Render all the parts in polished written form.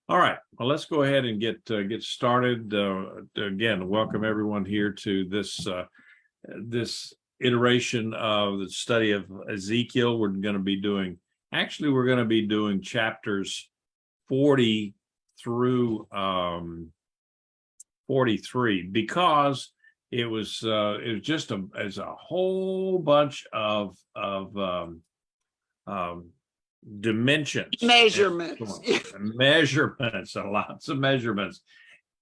All right, well, let's go ahead and get started. Again, welcome everyone here to this iteration of the study of Ezekiel. We're going to be doing chapters 40 through 43 because it was just a whole bunch of dimensions, measurements, lots of measurements.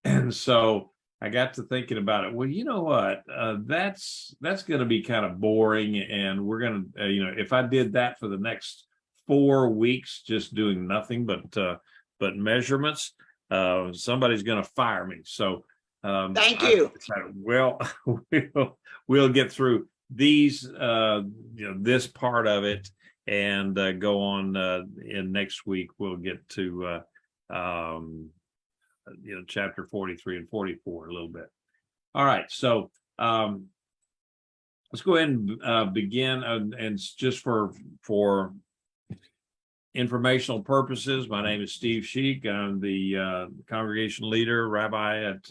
And so I got to thinking about it. Well, you know what? That's going to be kind of boring, and we're going to, if I did that for the next 4 weeks, just doing nothing but measurements, somebody's going to fire me. So thank you. Well, we'll get through these, this part of it, and go on in next week. We'll get to chapter 43 and 44 a little bit. All right, so let's go ahead and begin. And just for informational purposes, my name is Steve Sheik. I'm the congregation leader, rabbi at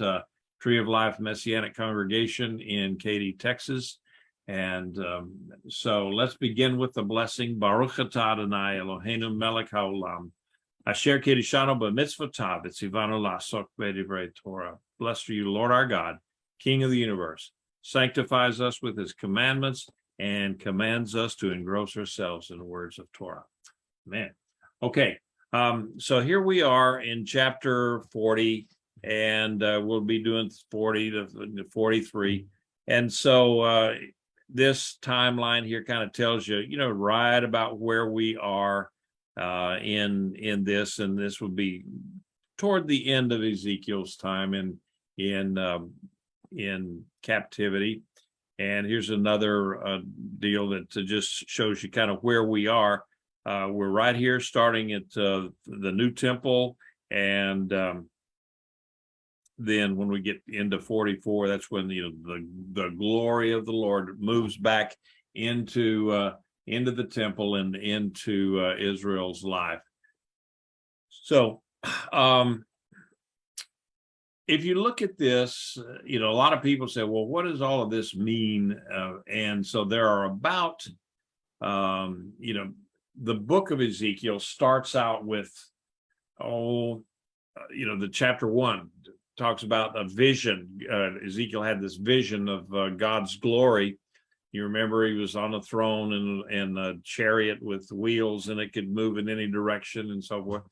Tree of Life Messianic Congregation in Katy, Texas. And so let's begin with the blessing. Baruch atah Adonai Eloheinu melech haolam, asher kiddushanu b'mitzvotav v'tzivanu la'asok b'divrei Torah. Blessed are you, Lord our God, King of the universe, sanctifies us with his commandments and commands us to engross ourselves in the words of Torah. Amen. Okay, so here we are in chapter 40, and we'll be doing 40 to 43. And so this timeline here kind of tells you, right about where we are in this, and this would be toward the end of Ezekiel's time in captivity. And here's another deal that just shows you kind of where we are. We're right here starting at the new temple, and then when we get into 44, that's when the glory of the Lord moves back into the temple and into Israel's life. So if you look at this, a lot of people say, well, what does all of this mean? And so there are about the book of Ezekiel starts out with the chapter 1 talks about a vision. Ezekiel had this vision of God's glory. You remember he was on a throne and a chariot with wheels, and it could move in any direction and so forth.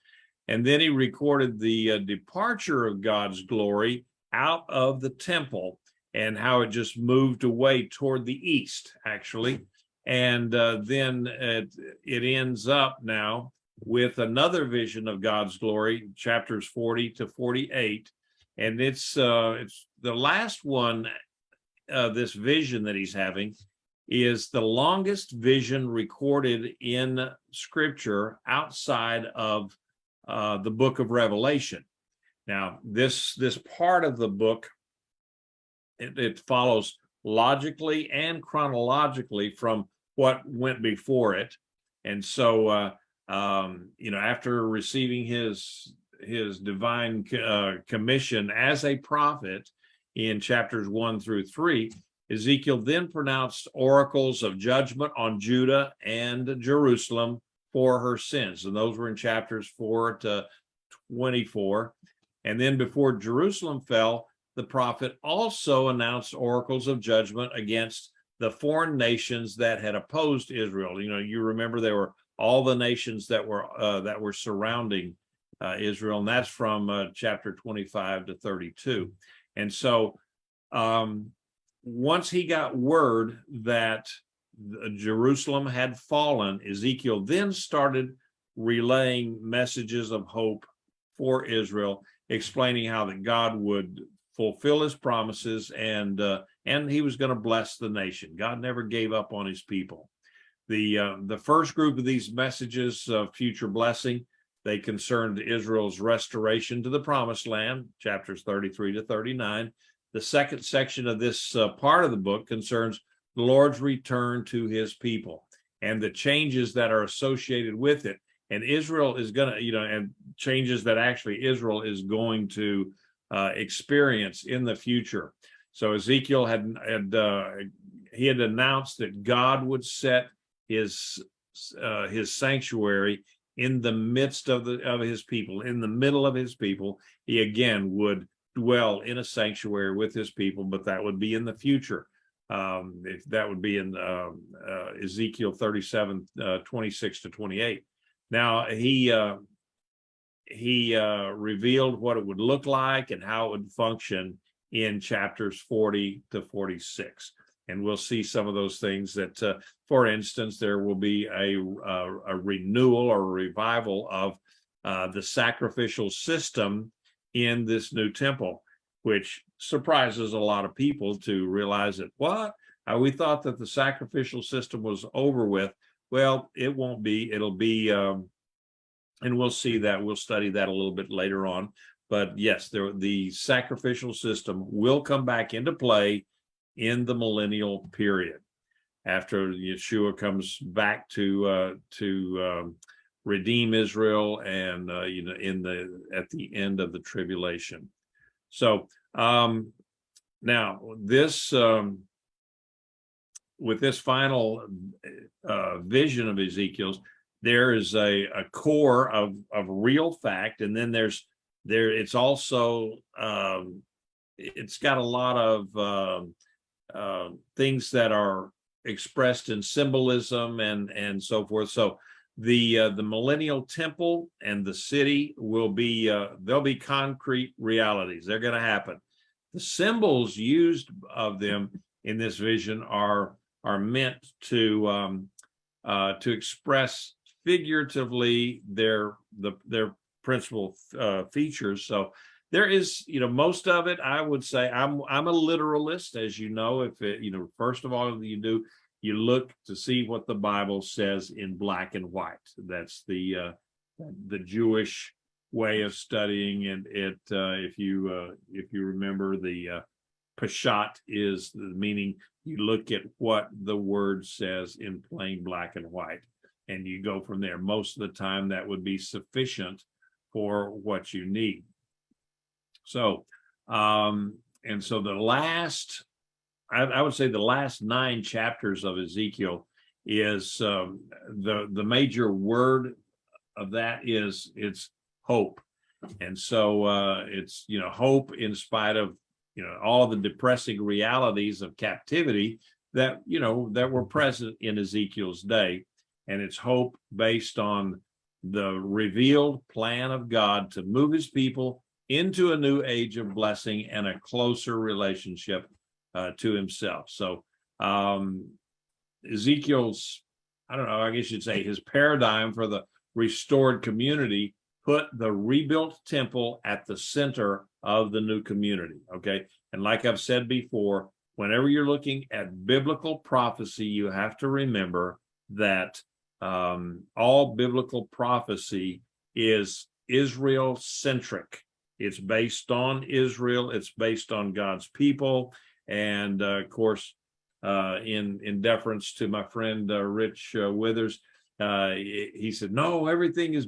And then he recorded the departure of God's glory out of the temple and how it just moved away toward the east, actually. And then it ends up now with another vision of God's glory, chapters 40 to 48. And it's the last one, this vision that he's having is the longest vision recorded in Scripture outside of the book of Revelation. Now, this part of the book, it follows logically and chronologically from what went before it. And so, after receiving his divine commission as a prophet in chapters 1 through 3, Ezekiel then pronounced oracles of judgment on Judah and Jerusalem for her sins. And those were in chapters 4 to 24. And then before Jerusalem fell, the prophet also announced oracles of judgment against the foreign nations that had opposed Israel. You remember there were all the nations that were surrounding Israel, and that's from chapter 25 to 32. And so once he got word that Jerusalem had fallen, Ezekiel then started relaying messages of hope for Israel, explaining how that God would fulfill his promises and he was going to bless the nation. God never gave up on his people. The first group of these messages of future blessing, they concerned Israel's restoration to the promised land, chapters 33 to 39. The second section of this part of the book concerns the Lord's return to his people and the changes that are associated with it. And Israel is going to, and changes that actually Israel is going to experience in the future. So Ezekiel had announced that God would set his sanctuary in the midst of his people, in the middle of his people. He again would dwell in a sanctuary with his people, but that would be in the future. If that would be in Ezekiel 37, 26 to 28. Now he revealed what it would look like and how it would function in chapters 40 to 46. And we'll see some of those things that, for instance, there will be a renewal or a revival of the sacrificial system in this new temple, which surprises a lot of people to realize that, what? We thought that the sacrificial system was over with. Well, it won't be. It'll be, and we'll see that. We'll study that a little bit later on. But yes, the sacrificial system will come back into play in the millennial period, after Yeshua comes back to redeem Israel, and at the end of the tribulation. So now this with this final vision of Ezekiel's, there is a core of real fact, and then it's also it's got a lot of things that are expressed in symbolism and so forth. So the millennial temple and the city will be they'll be concrete realities. They're going to happen. The symbols used of them in this vision are meant to express figuratively their principal features. So there is, most of it, I would say, I'm a literalist, as you know. If it, first of all, you look to see what the Bible says in black and white. That's the Jewish way of studying it. If you remember, the Peshat is the meaning. You look at what the word says in plain black and white, and you go from there. Most of the time, that would be sufficient for what you need. So, and so the last, I would say the last 9 chapters of Ezekiel is the major word of that is it's hope. And so it's, hope in spite of, all the depressing realities of captivity that, that were present in Ezekiel's day. And it's hope based on the revealed plan of God to move his people into a new age of blessing and a closer relationship to himself. So Ezekiel's, I don't know, I guess you'd say his paradigm for the restored community put the rebuilt temple at the center of the new community, okay? And like I've said before, whenever you're looking at biblical prophecy, you have to remember that all biblical prophecy is Israel-centric. It's based on Israel. It's based on God's people. And of course, in deference to my friend Rich Withers, he said, "No, everything is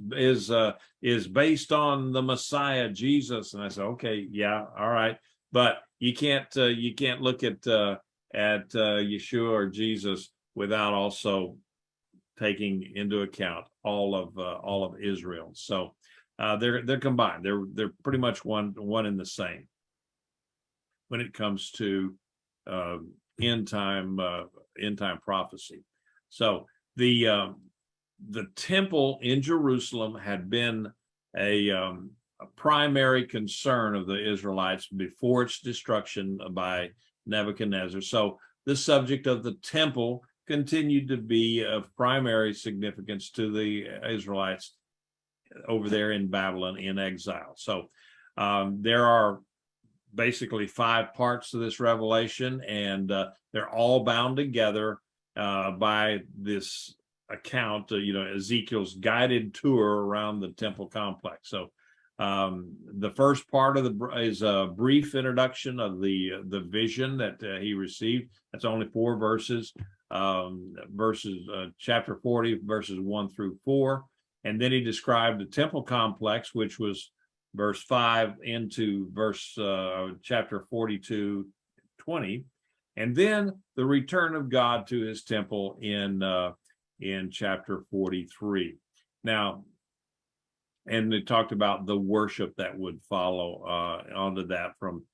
based on the Messiah, Jesus." And I said, "Okay, yeah, all right, but you can't look at Yeshua or Jesus without also taking into account all of Israel." So they're combined. They're pretty much one and the same when it comes to end time prophecy. So the temple in Jerusalem had been a primary concern of the Israelites before its destruction by Nebuchadnezzar. So the subject of the temple continued to be of primary significance to the Israelites over there in Babylon in exile. So there are basically 5 parts to this revelation, and they're all bound together by this account, Ezekiel's guided tour around the temple complex. So the first part is a brief introduction of the vision that he received. That's only 4 verses, chapter 40, verses 1 through 4. And then he described the temple complex, which was verse 5 into verse chapter 42, 20. And then the return of God to his temple in chapter 43. Now, and it talked about the worship that would follow onto that from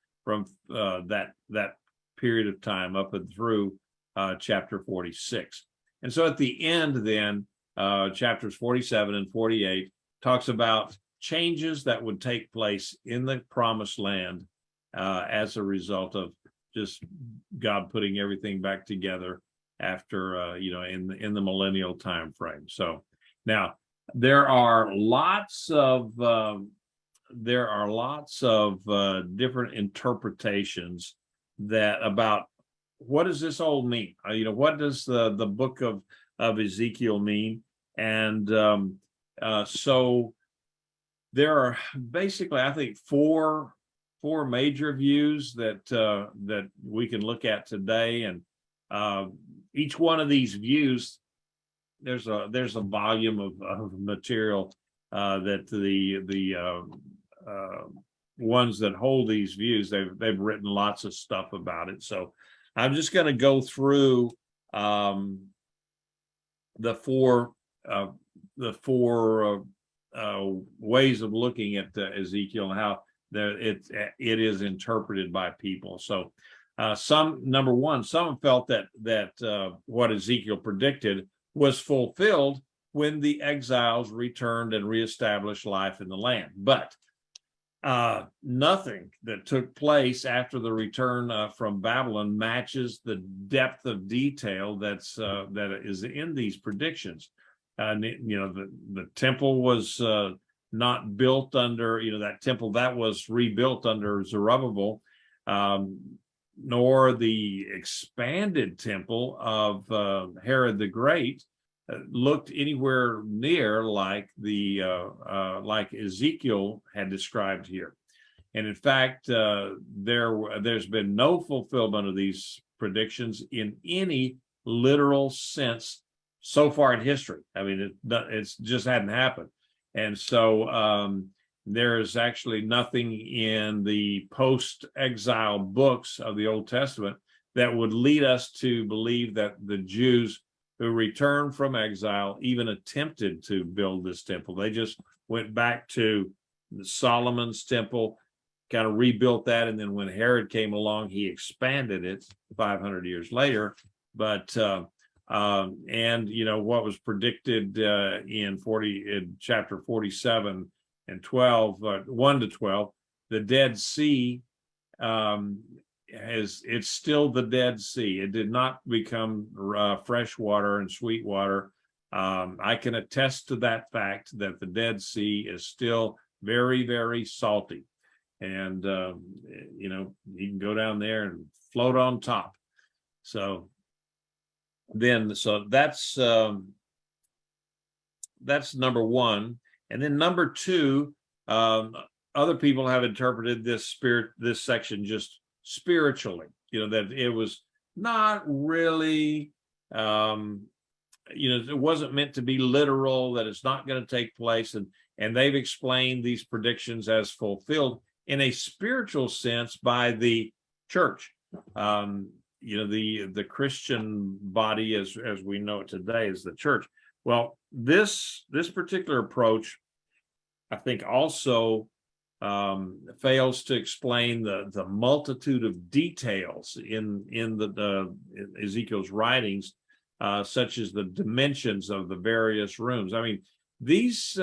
that period of time up and through chapter 46. And so at the end then, chapters 47 and 48 talks about changes that would take place in the promised land as a result of just God putting everything back together after in the millennial time frame. So now there are lots of different interpretations that about what does this all mean? What does the book of Ezekiel mean? And so there are basically, I think, four major views that we can look at today, and each one of these views, there's a volume of material that the ones that hold these views, they've written lots of stuff about it. So I'm just going to go through the four ways of looking at Ezekiel and how it is interpreted by people. So number one, some felt that what Ezekiel predicted was fulfilled when the exiles returned and reestablished life in the land. But nothing that took place after the return from Babylon matches the depth of detail that is in these predictions. The temple was not built under, that temple that was rebuilt under Zerubbabel, nor the expanded temple of Herod the Great looked anywhere near like like Ezekiel had described here. And in fact, there's been no fulfillment of these predictions in any literal sense so far in history. I mean, it's just hadn't happened. And so there is actually nothing in the post-exile books of the Old Testament that would lead us to believe that the Jews who returned from exile even attempted to build this temple. They just went back to Solomon's temple, kind of rebuilt that, and then when Herod came along, he expanded it 500 years later. But and what was predicted in chapter 47 and 12, 1 to 12, the Dead Sea it's still the Dead Sea. It did not become fresh water and sweet water. I can attest to that fact that the Dead Sea is still very, very salty. And, you can go down there and float on top. So that's number one. And then number two, other people have interpreted this section just spiritually, that it was not really, it wasn't meant to be literal, that it's not going to take place. And they've explained these predictions as fulfilled in a spiritual sense by the church. The Christian body as we know it today is the church. Well, this particular approach, I think, also fails to explain the multitude of details in Ezekiel's writings, such as the dimensions of the various rooms. I mean, these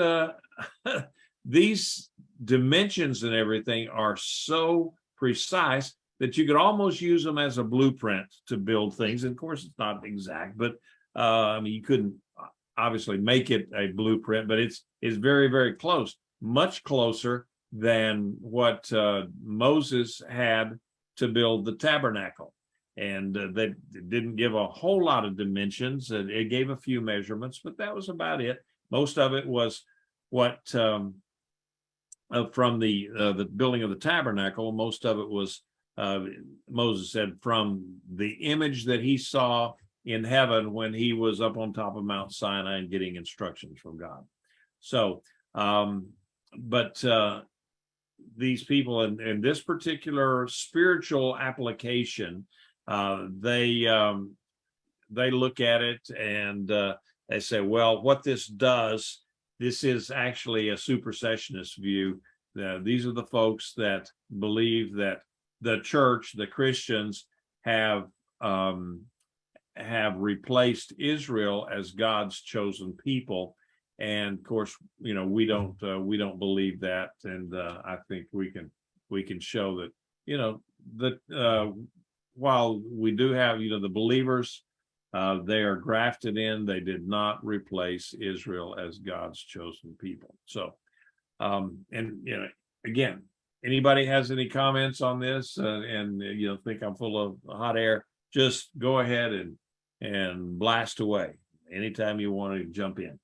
these dimensions and everything are so precise that you could almost use them as a blueprint to build things. And of course, it's not exact, but you couldn't obviously make it a blueprint, but it's very, very close, much closer than what Moses had to build the tabernacle. And that didn't give a whole lot of dimensions. It gave a few measurements, but that was about it. Most of it was what from the building of the tabernacle, most of it was, Moses said, from the image that he saw in heaven when he was up on top of Mount Sinai and getting instructions from God. So, but these people in this particular spiritual application, they look at it and they say, well, what this does, this is actually a supersessionist view. These are the folks that believe that the church, the Christians, have replaced Israel as God's chosen people. And of course, we don't believe that, and I think we can show that that while we do have the believers, they are grafted in. They did not replace Israel as God's chosen people. So, and again, anybody has any comments on this, and think I'm full of hot air, just go ahead and blast away anytime you want to jump in.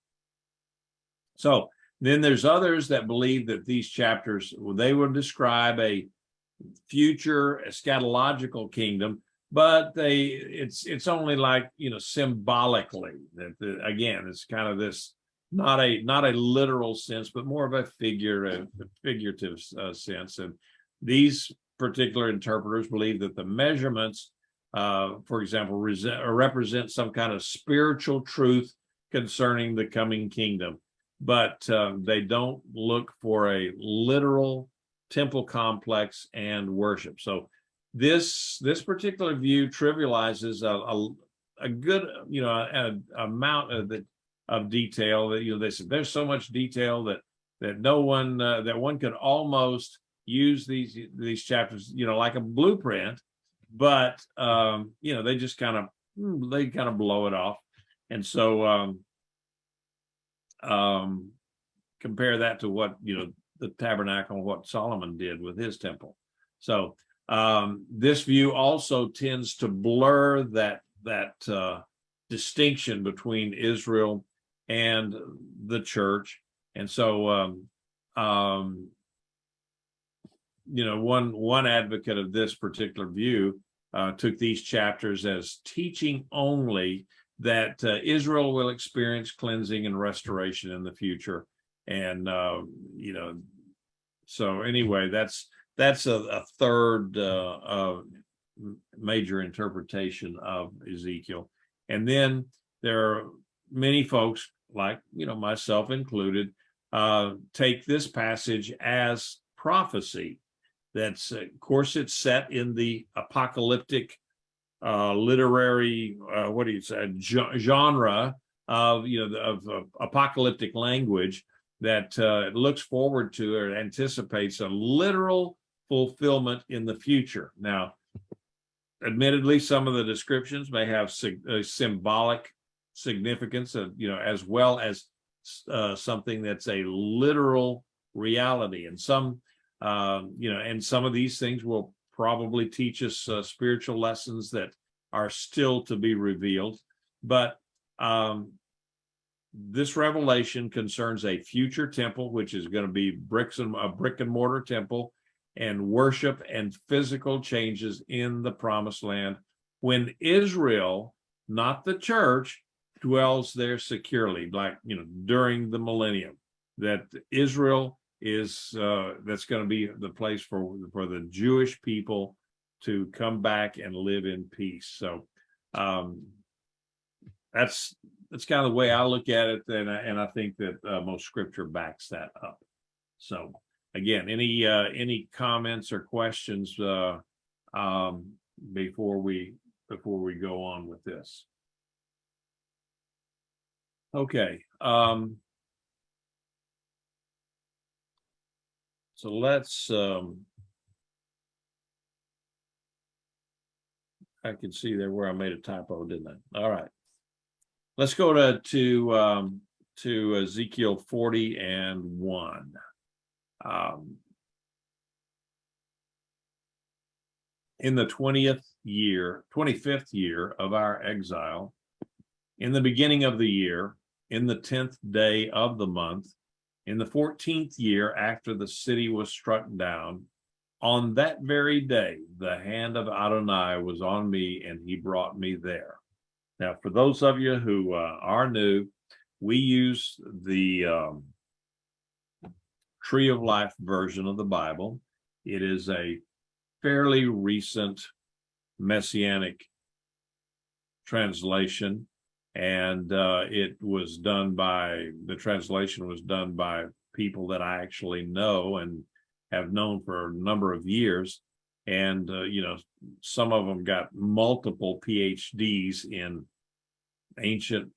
So then there's others that believe that these chapters, they would describe a future eschatological kingdom, but it's only like symbolically. That again, it's kind of this not a literal sense, but more of a figurative sense. And these particular interpreters believe that the measurements, for example, represent some kind of spiritual truth concerning the coming kingdom. But they don't look for a literal temple complex and worship. So this particular view trivializes a good amount of detail that they said there's so much detail that no one that one could almost use these chapters like a blueprint, but they just kind of blow it off. And so compare that to what the tabernacle, what Solomon did with his temple. So this view also tends to blur that distinction between Israel and the church. And so one advocate of this particular view took these chapters as teaching only that Israel will experience cleansing and restoration in the future. And so anyway, that's a third major interpretation of Ezekiel. And then there are many folks, like myself included, take this passage as prophecy. That's of course it's set in the apocalyptic literary genre of of apocalyptic language that looks forward to or anticipates a literal fulfillment in the future. Now, admittedly, some of the descriptions may have symbolic significance, as well as something that's a literal reality, and some and some of these things will probably teach us spiritual lessons that are still to be revealed. But this revelation concerns a future temple, which is going to be a brick and mortar temple, and worship and physical changes in the promised land when Israel, not the church, dwells there securely, like during the millennium. That Israel is that's going to be the place for the Jewish people to come back and live in peace. So that's kind of the way I look at it, and I think that most scripture backs that up. So again, any comments or questions before we go on with this? Okay. So let's, I can see there where I made a typo, didn't I? All right. Let's go to Ezekiel 40:1. In the 25th year of our exile, in the beginning of the year, in the 10th day of the month, in the 14th year after the city was struck down, on that very day, the hand of Adonai was on me, and he brought me there. Now, for those of you who are new, we use the Tree of Life version of the Bible. It is a fairly recent messianic translation, and the translation was done by people that I actually know and have known for a number of years. And, some of them got multiple PhDs in ancient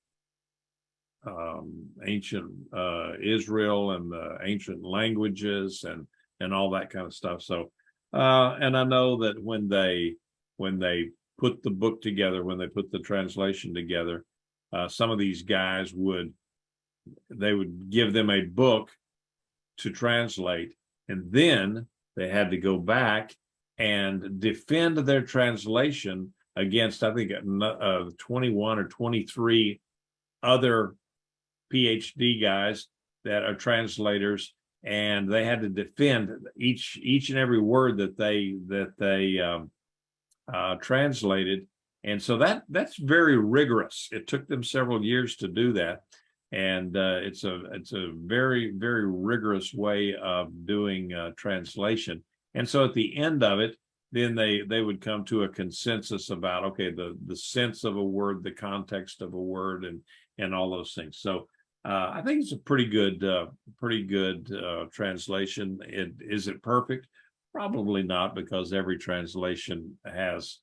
Israel and the ancient languages and all that kind of stuff. So, and I know that when they put the book together, when they put the translation together, some of these guys would give them a book to translate, and then they had to go back and defend their translation against, I think, 21 or 23 other PhD guys that are translators, and they had to defend each and every word that they translated. And so that's very rigorous. It took them several years to do that, and it's a very, very rigorous way of doing translation. And so at the end of it, then they would come to a consensus about, okay, the sense of a word, the context of a word, and all those things. So I think it's a pretty good translation. Is it perfect? Probably not, because every translation has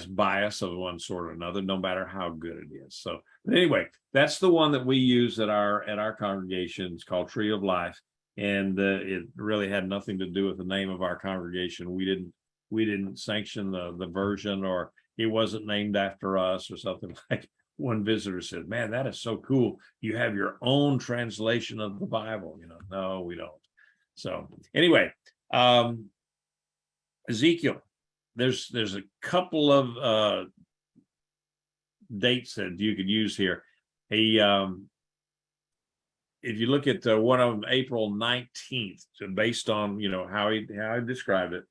bias of one sort or another, no matter how good it is. So, but anyway, that's the one that we use at our congregation. It's called Tree of Life, and it really had nothing to do with the name of our congregation. We didn't sanction the version, or it wasn't named after us or something. Like one visitor said, "Man, that is so cool. You have your own translation of the Bible." No, we don't. So anyway, Ezekiel, there's a couple of dates that you could use here. If you look at one of them, April 19th, so based on how he described it,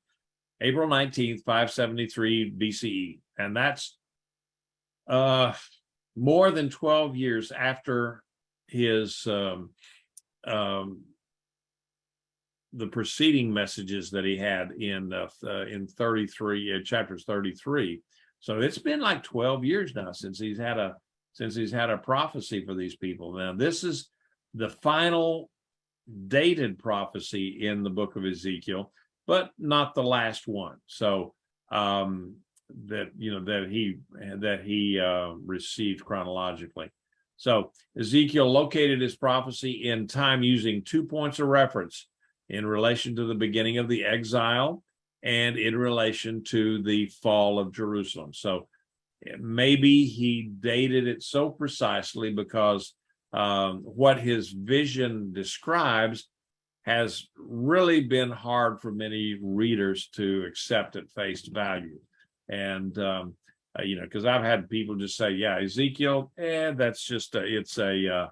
April 19th, 573 BCE, and that's more than 12 years after his the preceding messages that he had in 33 chapters 33. So it's been like 12 years now since he's had a prophecy for these people. Now this is the final dated prophecy in the book of Ezekiel, but not the last one. So that he received chronologically. So Ezekiel located his prophecy in time using 2 points of reference in relation to the beginning of the exile and in relation to the fall of Jerusalem. So maybe he dated it so precisely because what his vision describes has really been hard for many readers to accept at face value. And, because I've had people just say, yeah, Ezekiel, that's just, it's a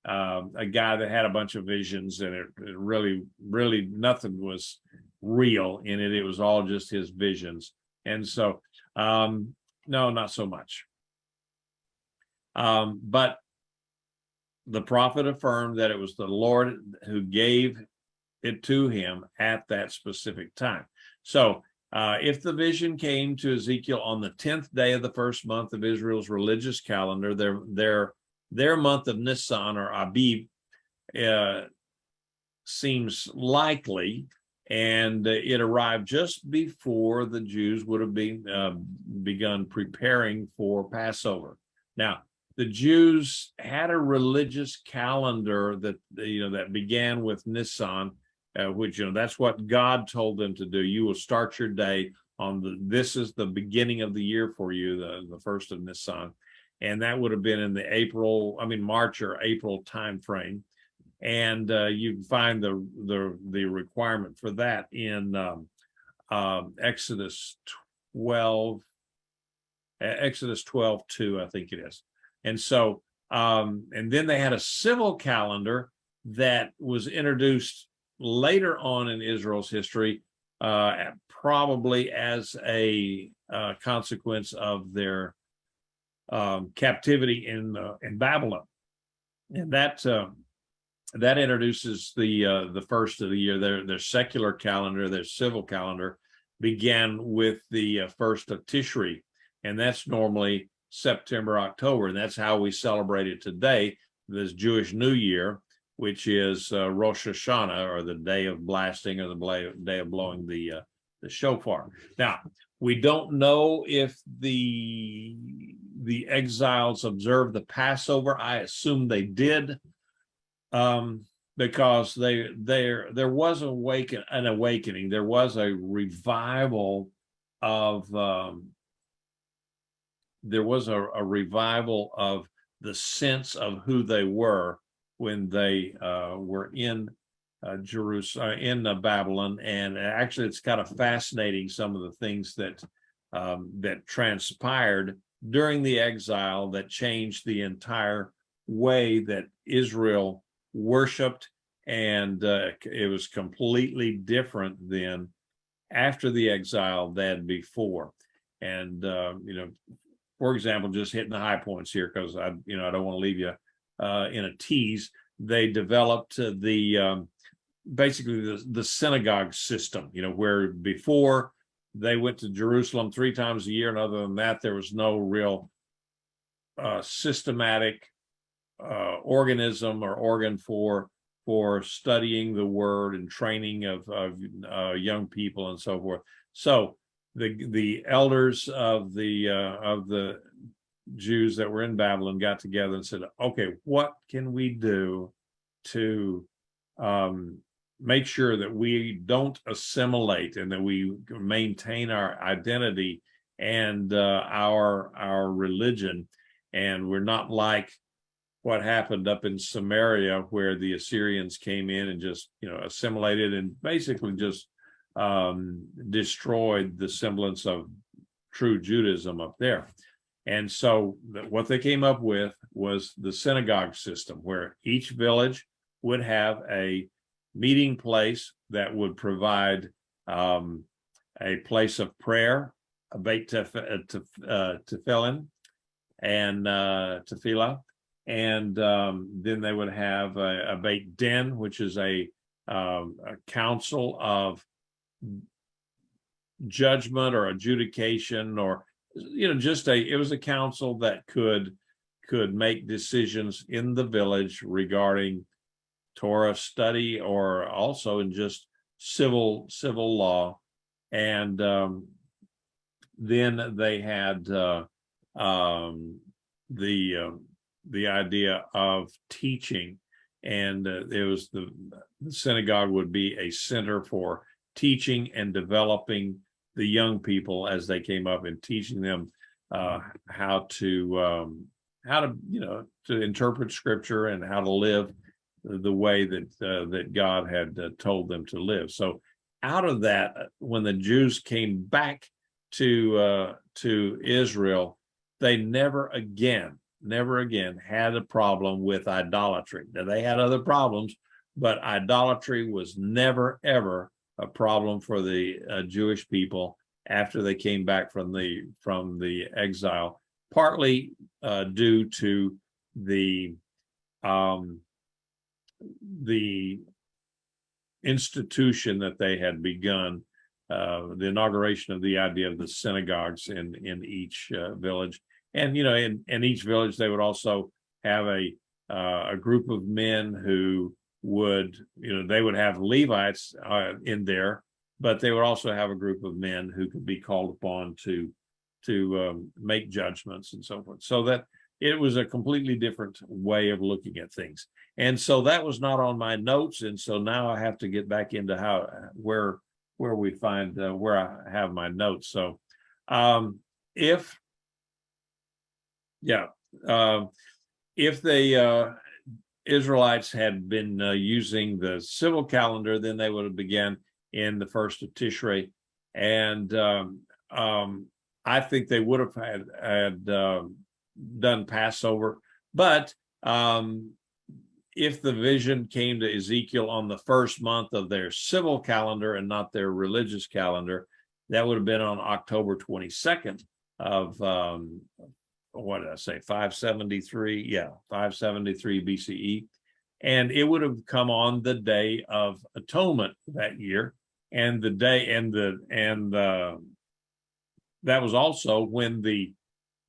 guy that had a bunch of visions, and it really nothing was real in it. It was all just his visions. And so, no, not so much. But the prophet affirmed that it was the Lord who gave it to him at that specific time. So if the vision came to Ezekiel on the 10th day of the first month of Israel's religious calendar, their month of Nisan or Abib seems likely, and it arrived just before the Jews would have begun preparing for Passover. Now, the Jews had a religious calendar that began with Nisan, which that's what God told them to do. You will start your day on this is the beginning of the year for you, the first of Nisan. And that would have been in the March or April time frame. And you can find the requirement for that in Exodus 12, Exodus 12:2, I think it is. And so, and then they had a civil calendar that was introduced later on in Israel's history, probably as a consequence of their captivity in Babylon. And that that introduces the first of the year. Their secular calendar, their civil calendar, began with the first of Tishri, and that's normally September, October, and that's how we celebrate it today, this Jewish New Year, which is Rosh Hashanah, or the day of blasting, or the day of blowing the shofar. Now, we don't know if the exiles observed the Passover. I assume they did, because there was an awakening. There was a revival of the sense of who they were when they were in Jerusalem, in Babylon. And actually, it's kind of fascinating, some of the things that transpired during the exile that changed the entire way that Israel worshiped, and it was completely different then after the exile than before. And for example, just hitting the high points here, because I don't want to leave you in a tease. They developed basically the synagogue system, where before they went to Jerusalem 3 times a year, and other than that, there was no real systematic organism or organ for studying the word and training of young people and so forth. So the elders of the Jews that were in Babylon got together and said, okay, what can we do to make sure that we don't assimilate, and that we maintain our identity and our religion, and we're not like what happened up in Samaria, where the Assyrians came in and just assimilated and basically just destroyed the semblance of true Judaism up there. And so what they came up with was the synagogue system, where each village would have a meeting place that would provide a place of prayer, a beit tefillin, and tefillah, and then they would have a beit din, which is a council of judgment or adjudication, or it was a council that could make decisions in the village regarding Torah study, or also in just civil law. And then they had the idea of teaching, and it was the synagogue would be a center for teaching and developing the young people as they came up, and teaching them how to interpret scripture and how to live the way that God had told them to live. So out of that, when the Jews came back to Israel, they never again had a problem with idolatry. Now, they had other problems, but idolatry was never ever a problem for the Jewish people after they came back from the exile, partly due to the institution that they had begun, the inauguration of the idea of the synagogues in each village. And in each village they would also have a group of men who would they would have Levites in there, but they would also have a group of men who could be called upon to make judgments and so forth. So that it was a completely different way of looking at things. And so that was not on my notes, and so now I have to get back into where we find where I have my notes. So if the Israelites had been using the civil calendar, then they would have began in the first of Tishrei, and I think they would have had done Passover. But if the vision came to Ezekiel on the first month of their civil calendar and not their religious calendar, that would have been on October 22nd of what did I say, 573? Yeah, 573 BCE. And it would have come on the Day of Atonement that year. And the day that was also when the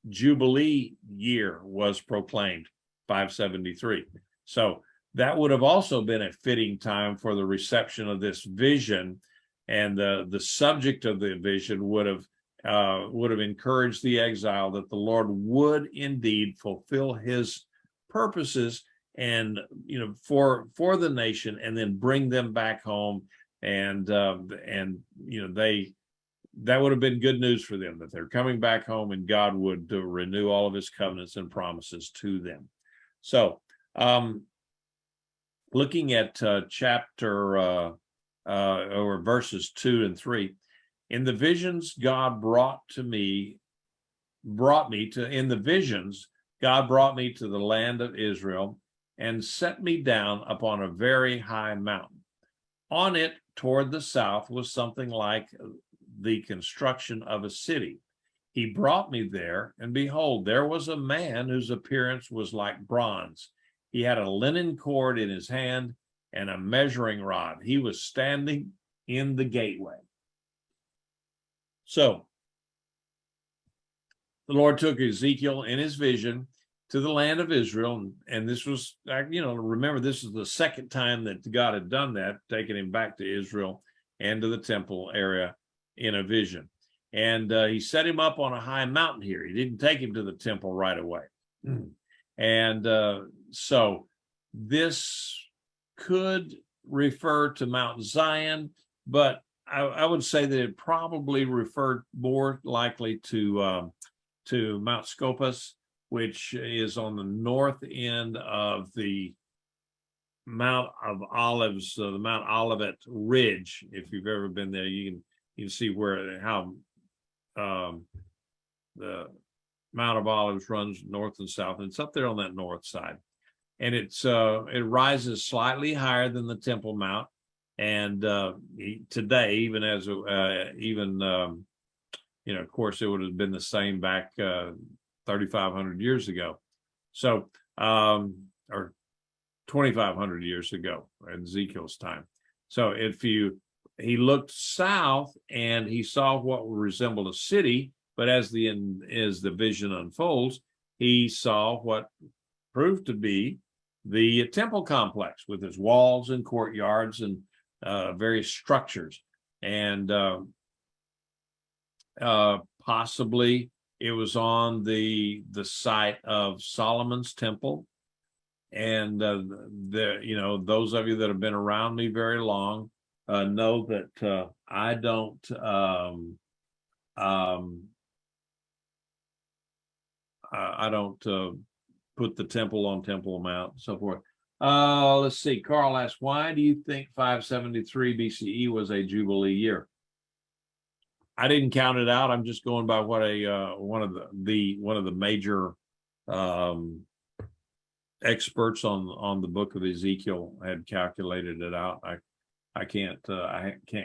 Jubilee year was proclaimed, 573. So that would have also been a fitting time for the reception of this vision, and the subject of the vision would have encouraged the exile that the Lord would indeed fulfill his purposes and for the nation, and then bring them back home, and that would have been good news for them, that they're coming back home and God would renew all of his covenants and promises to them. So looking at chapter or verses 2 and 3, in the visions God brought me to the land of Israel and set me down upon a very high mountain. On it toward the south was something like the construction of a city. He brought me there, and behold, there was a man whose appearance was like bronze. He had a linen cord in his hand and a measuring rod. He was standing in the gateway. So the Lord took Ezekiel in his vision to the land of Israel, and this was, remember, this is the second time that God had done that, taking him back to Israel and to the temple area in a vision. And he set him up on a high mountain here. He didn't take him to the temple right away. And so this could refer to Mount Zion, but I would say that it probably referred more likely to Mount Scopus, which is on the north end of the Mount of Olives, the Mount Olivet Ridge. If you've ever been there, you can see how the Mount of Olives runs north and south, and it's up there on that north side. And it rises slightly higher than the Temple Mount. And today, even of course, it would have been the same back 3,500 years ago. So, or 2,500 years ago in Ezekiel's time. So he looked south and he saw what resembled a city, but as the vision unfolds, he saw what proved to be the temple complex with its walls and courtyards and various structures. And possibly it was on the site of Solomon's temple. And those of you that have been around me very long know that I don't put the temple on Temple Mount and so forth. Let's see. Carl asked, why do you think 573 BCE was a Jubilee year? I didn't count it out. I'm just going by what one of the major experts on the book of Ezekiel had calculated it out. I can't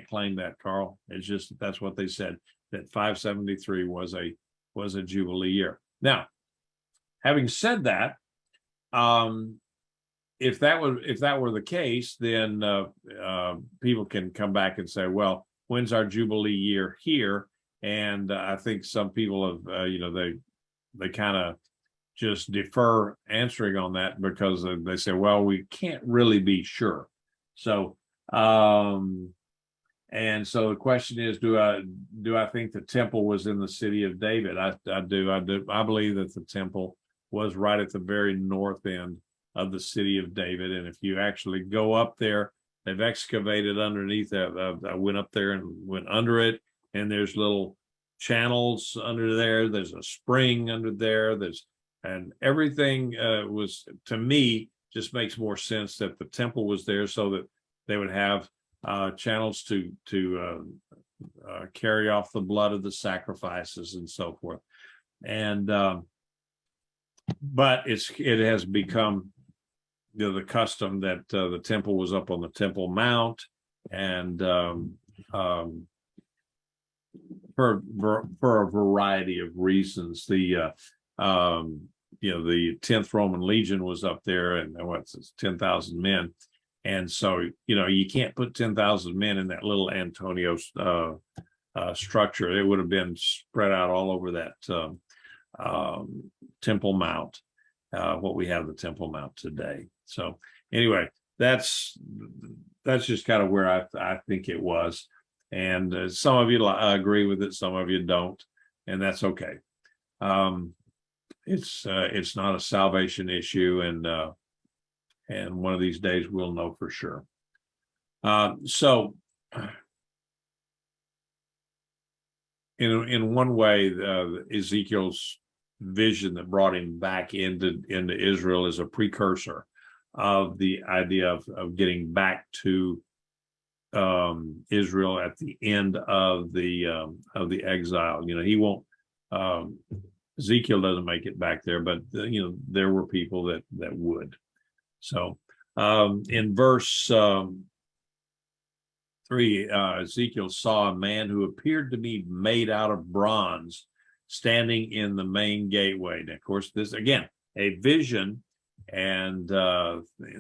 claim that, Carl. It's just that's what they said, that 573 was a Jubilee year. Now, having said that, if that were the case, then people can come back and say, well, when's our Jubilee year here? And I think some people have, they kind of just defer answering on that because they say, well, we can't really be sure. So, and so the question is, do I think the temple was in the city of David? I do. I believe that the temple was right at the very north end of the city of David. And if you actually go up there, they've excavated underneath that. I went up there and went under it, and there's little channels under there. There's a spring under there. And everything was, to me, just makes more sense that the temple was there so that they would have channels to carry off the blood of the sacrifices and so forth. And but it has become the custom that the temple was up on the Temple Mount, and for a variety of reasons. the 10th Roman Legion was up there, and what's 10,000 men. And so, you can't put 10,000 men in that little Antonio structure. It would have been spread out all over that Temple Mount, what we have the Temple Mount today. So anyway, that's just kind of where I think it was. And some of you agree with it, some of you don't, and that's okay. It's not a salvation issue, and one of these days we'll know for sure. So in one way, Ezekiel's vision that brought him back into Israel is a precursor of the idea of getting back to Israel at the end of the exile. He won't. Ezekiel doesn't make it back there, but there were people that would. So in verse 3, Ezekiel saw a man who appeared to be made out of bronze, standing in the main gateway. And of course, this again, a vision, and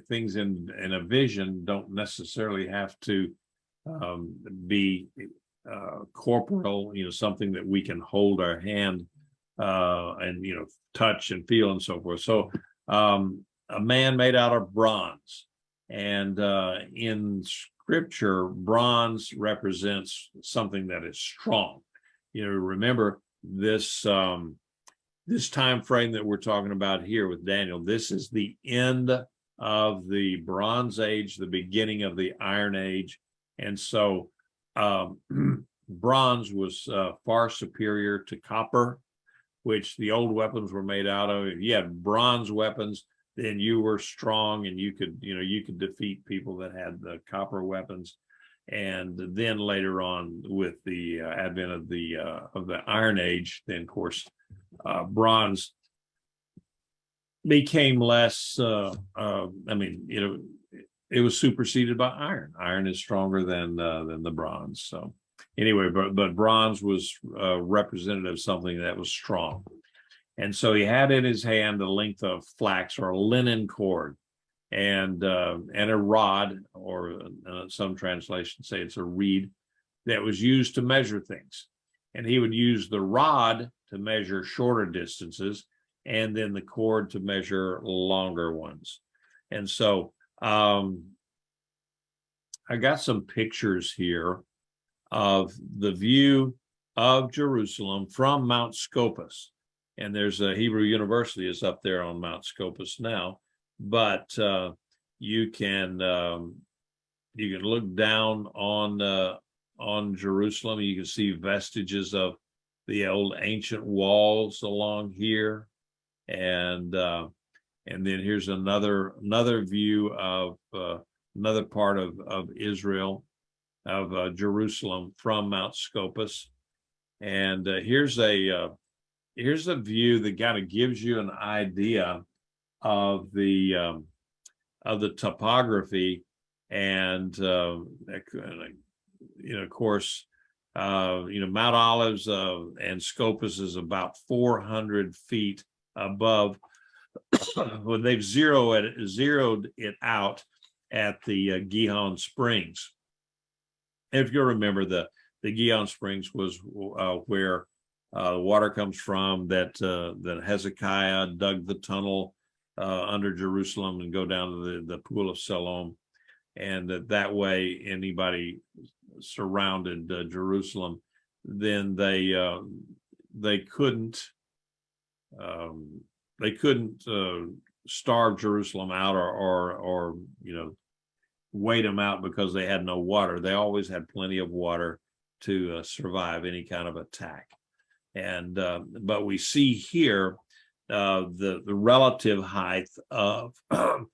things in a vision don't necessarily have to be corporal, something that we can hold our hand and touch and feel and so forth. So a man made out of bronze, and in Scripture, bronze represents something that is strong. Remember this time frame that we're talking about here with Daniel. This is the end of the Bronze Age, the beginning of the Iron Age, and so bronze was far superior to copper, which the old weapons were made out of. If you had bronze weapons, then you were strong, and you could defeat people that had the copper weapons. And then later on, with the advent of the Iron Age, then of course bronze became less. It was superseded by iron. Iron is stronger than the bronze. So anyway, but bronze was representative of something that was strong. And so he had in his hand a length of flax or a linen cord, and a rod, or some translations say it's a reed, that was used to measure things. And he would use the rod to measure shorter distances, and then the cord to measure longer ones. And so I got some pictures here of the view of Jerusalem from Mount Scopus. And there's a Hebrew University is up there on Mount Scopus now, but you can look down on Jerusalem. You can see vestiges of the old ancient walls along here, and then here's another view of another part of Israel, of Jerusalem from Mount Scopus. And here's a view that kind of gives you an idea of the topography, and of course, Mount Olives and Scopus is about 400 feet above. When they've zeroed it out at the Gihon Springs. If you remember, the Gihon Springs was where the water comes from, that Hezekiah dug the tunnel under Jerusalem and go down to the pool of Siloam, and that way anybody surrounded Jerusalem, then they couldn't starve Jerusalem out or wait them out because they had no water. They always had plenty of water to survive any kind of attack. And but we see here the relative height of the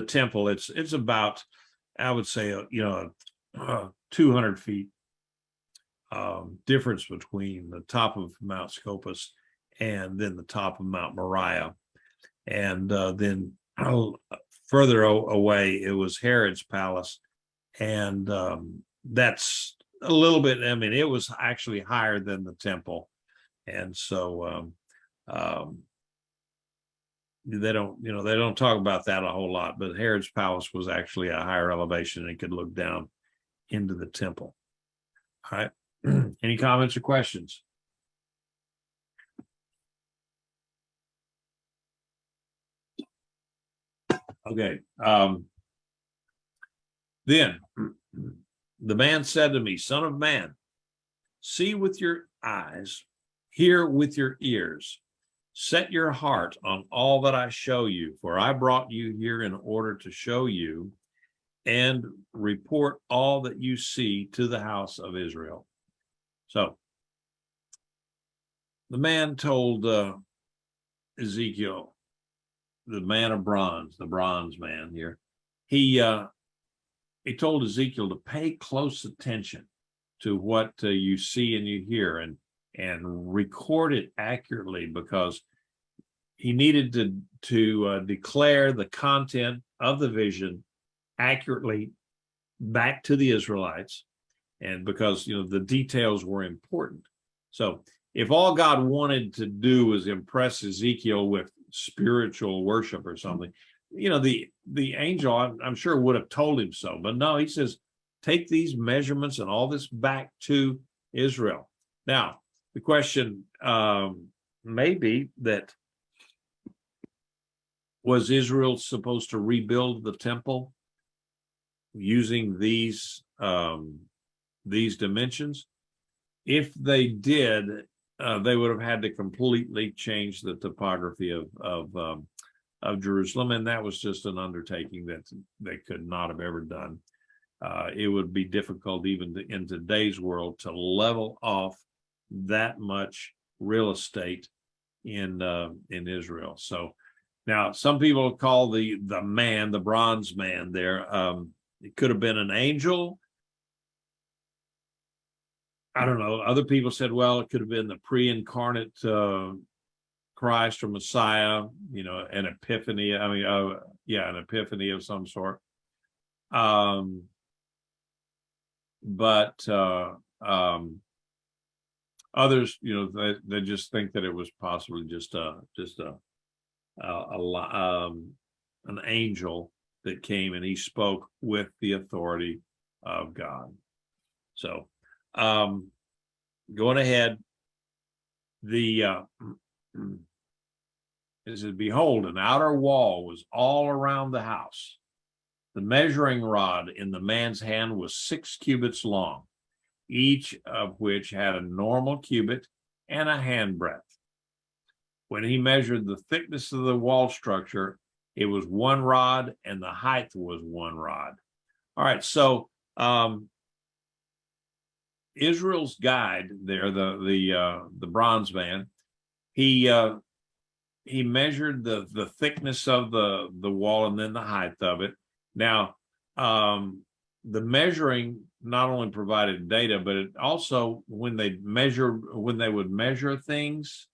temple. It's about, I would say, 200 feet difference between the top of Mount Scopus and then the top of Mount Moriah. And then further away, it was Herod's palace. And that's a little bit, it was actually higher than the temple. And so They don't talk about that a whole lot, but Herod's palace was actually a higher elevation and could look down into the temple. All right. Any comments or questions? Okay. Then the man said to me, Son of man, see with your eyes, hear with your ears, set your heart on all that I show you, for I brought you here in order to show you and report all that you see to the house of Israel. So the man told Ezekiel, the man of bronze, the bronze man here, he told Ezekiel to pay close attention to what you see and you hear, and record it accurately, because he needed to declare the content of the vision accurately back to the Israelites, and because the details were important. So if all God wanted to do was impress Ezekiel with spiritual worship or something, the angel, I'm sure, would have told him so. But no, he says, take these measurements and all this back to Israel. Now, the question may be that, was Israel supposed to rebuild the temple using these dimensions? If they did, they would have had to completely change the topography of Jerusalem, and that was just an undertaking that they could not have ever done. It would be difficult even in today's world to level off that much real estate in Israel. So now some people call the bronze man there, it could have been an angel. I don't know. Other people said, well, it could have been the pre-incarnate Christ or Messiah, an epiphany. An epiphany of some sort. But others, they just think that it was possibly just an angel that came and he spoke with the authority of God. So, going ahead, it says, behold, an outer wall was all around the house. The measuring rod in the man's hand was 6 cubits long, each of which had a normal cubit and a handbreadth. When he measured the thickness of the wall structure, it was 1 rod, and the height was 1 rod. All right, so Israel's guide there, the bronze man, he measured the thickness of the wall and then the height of it. Now, the measuring not only provided data, but it also, when they would measure things,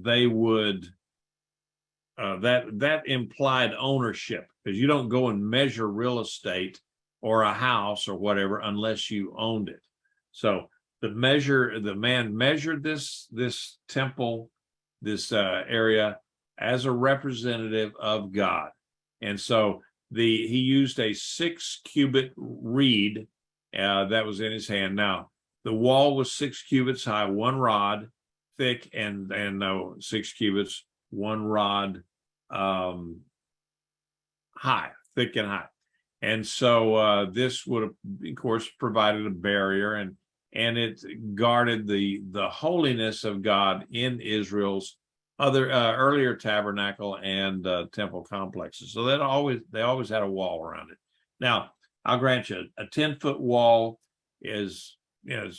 they would that implied ownership, because you don't go and measure real estate or a house or whatever unless you owned it. So the man measured this temple, this area, as a representative of God. And so he used a 6 cubit reed that was in his hand. Now, the wall was 6 cubits high, 1 rod thick, and 6 cubits, 1 rod high, thick and high. And so this would have, of course, provided a barrier, and it guarded the holiness of God in Israel's other earlier tabernacle and temple complexes. So they always had a wall around it. Now, I'll grant you, a 10-foot wall is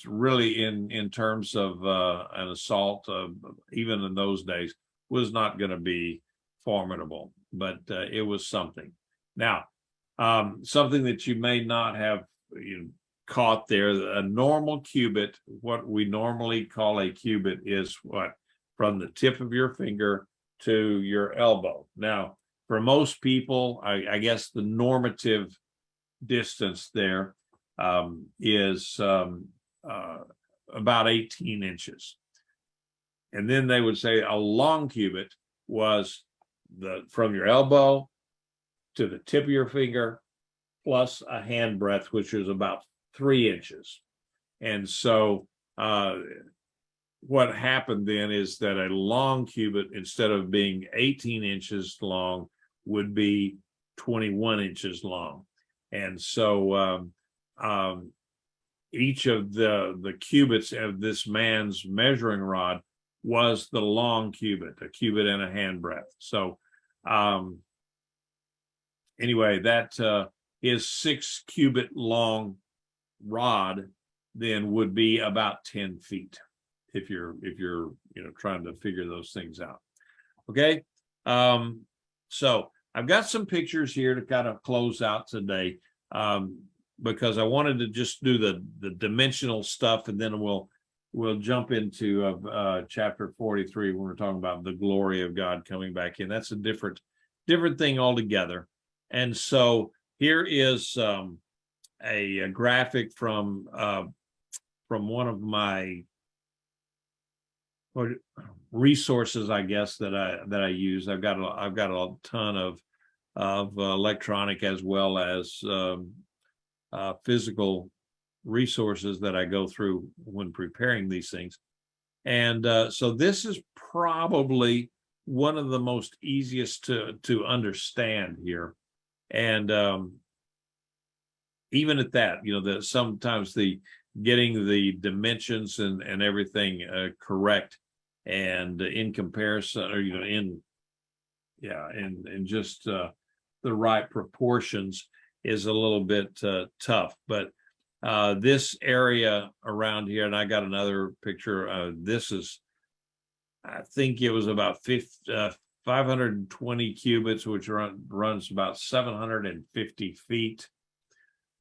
really, in terms of an assault, even in those days, was not going to be formidable, but it was something. Now, something that you may not have caught there, a normal cubit, what we normally call a cubit, is what? From the tip of your finger to your elbow. Now, for most people, I guess the normative distance there is about 18 inches. and then they would say a long cubit was from your elbow to the tip of your finger plus a hand breadth, which is about 3 inches. And so what happened then is that a long cubit, instead of being 18 inches long, would be 21 inches long. And so each of the cubits of this man's measuring rod was the long cubit, a cubit and a hand breadth. So anyway, that his 6 cubit long rod then would be about 10 feet if you're trying to figure those things out. Okay. So I've got some pictures here to kind of close out today, because I wanted to just do the dimensional stuff, and then we'll jump into chapter 43 when we're talking about the glory of God coming back in. That's a different thing altogether. And so here is a graphic from one of my resources, I guess, that I use. I've got a ton of electronic as well as physical resources that I go through when preparing these things. And so this is probably one of the most easiest to understand here. And even at that, that sometimes getting the dimensions and everything correct and in comparison, or in just the right proportions is a little bit tough. But this area around here, and I got another picture. This is, I think it was about 520 cubits, which runs about 750 feet.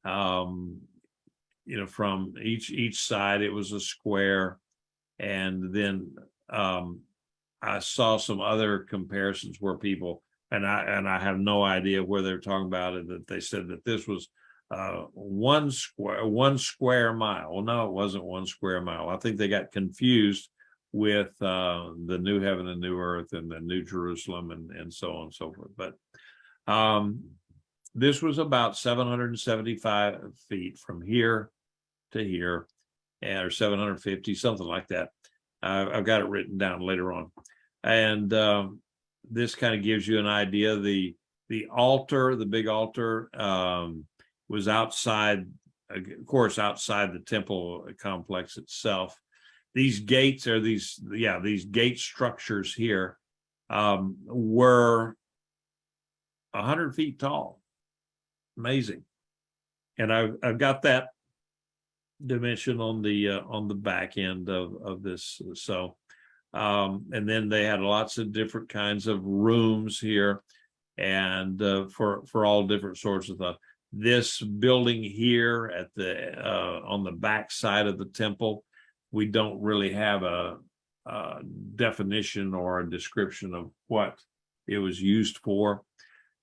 From each side, it was a square. And then I saw some other comparisons where people, and I have no idea where they're talking about it, that they said that this was 1 square mile. Well, no, it wasn't 1 square mile. I think they got confused with the new heaven and new earth and the new Jerusalem and so on and so forth. But this was about 775 feet from here to here, or 750, something like that. I've got it written down later on. And this kind of gives you an idea. The altar, the big altar, was outside, of course, outside the temple complex itself. These gates are these gate structures here were 100 feet tall. Amazing. And I've got that dimension on the back end of this. So and then they had lots of different kinds of rooms here, and for all different sorts of stuff. This building here at the on the back side of the temple, we don't really have a definition or a description of what it was used for.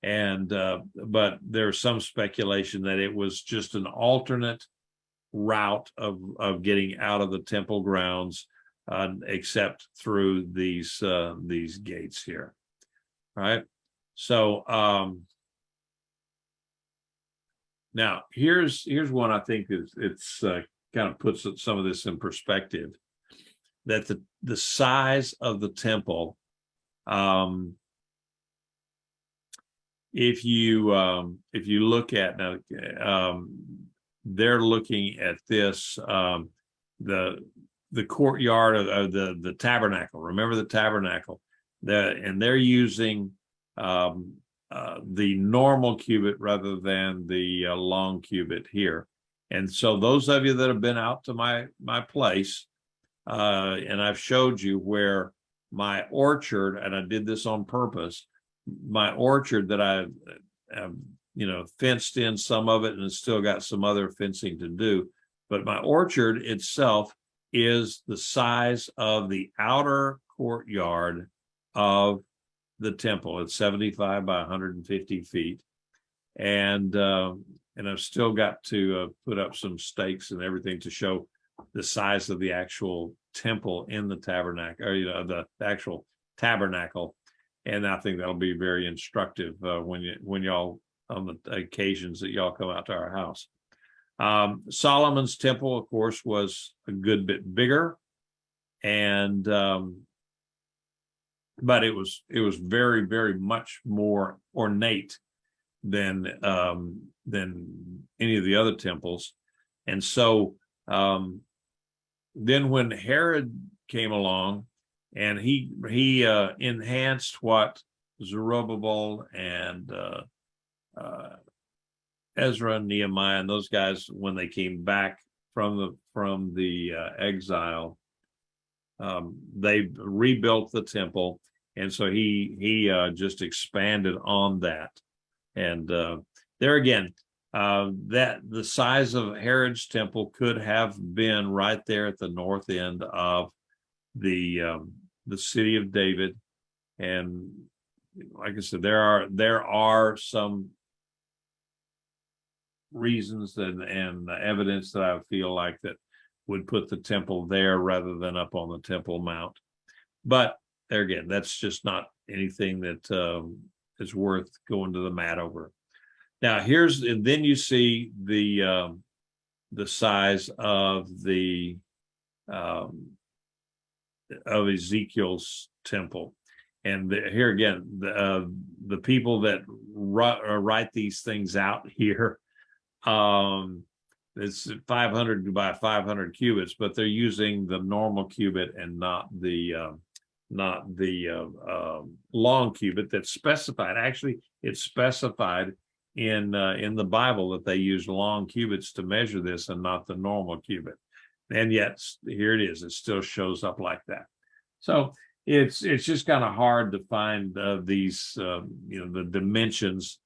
And but there's some speculation that it was just an alternate route of getting out of the temple grounds, except through these gates here. All right. So now here's one I think it's kind of puts some of this in perspective. That the size of the temple, if you look at now, they're looking at this, the courtyard of the tabernacle. Remember the tabernacle, and they're using the normal cubit rather than the long cubit here. And so those of you that have been out to my place, and I've showed you where my orchard, and I did this on purpose, my orchard that I've fenced in some of it, and it's still got some other fencing to do. But my orchard itself is the size of the outer courtyard of the temple. It's 75 by 150 feet. And I've still got to put up some stakes and everything to show the size of the actual temple in the tabernacle, or the actual tabernacle. And I think that'll be very instructive when y'all, on the occasions that y'all come out to our house. Solomon's temple, of course, was a good bit bigger, and but it was very, very much more ornate than any of the other temples. And so then when Herod came along, and he enhanced what Zerubbabel and Ezra and Nehemiah and those guys, when they came back from the exile, they rebuilt the temple, and so he just expanded on that. And there again, that the size of Herod's temple could have been right there at the north end of the city of David. And like I said, there are some reasons and evidence that I feel like that would put the temple there rather than up on the Temple Mount. But there again, that's just not anything that is worth going to the mat over. Now and then you see the size of of Ezekiel's temple. And here again, the people that write these things out here, it's 500 by 500 cubits, but they're using the normal cubit and not the long cubit that's specified. Actually, it's specified in the Bible that they use long cubits to measure this and not the normal cubit. And yet here it is. It still shows up like that. So it's just kind of hard to find these the dimensions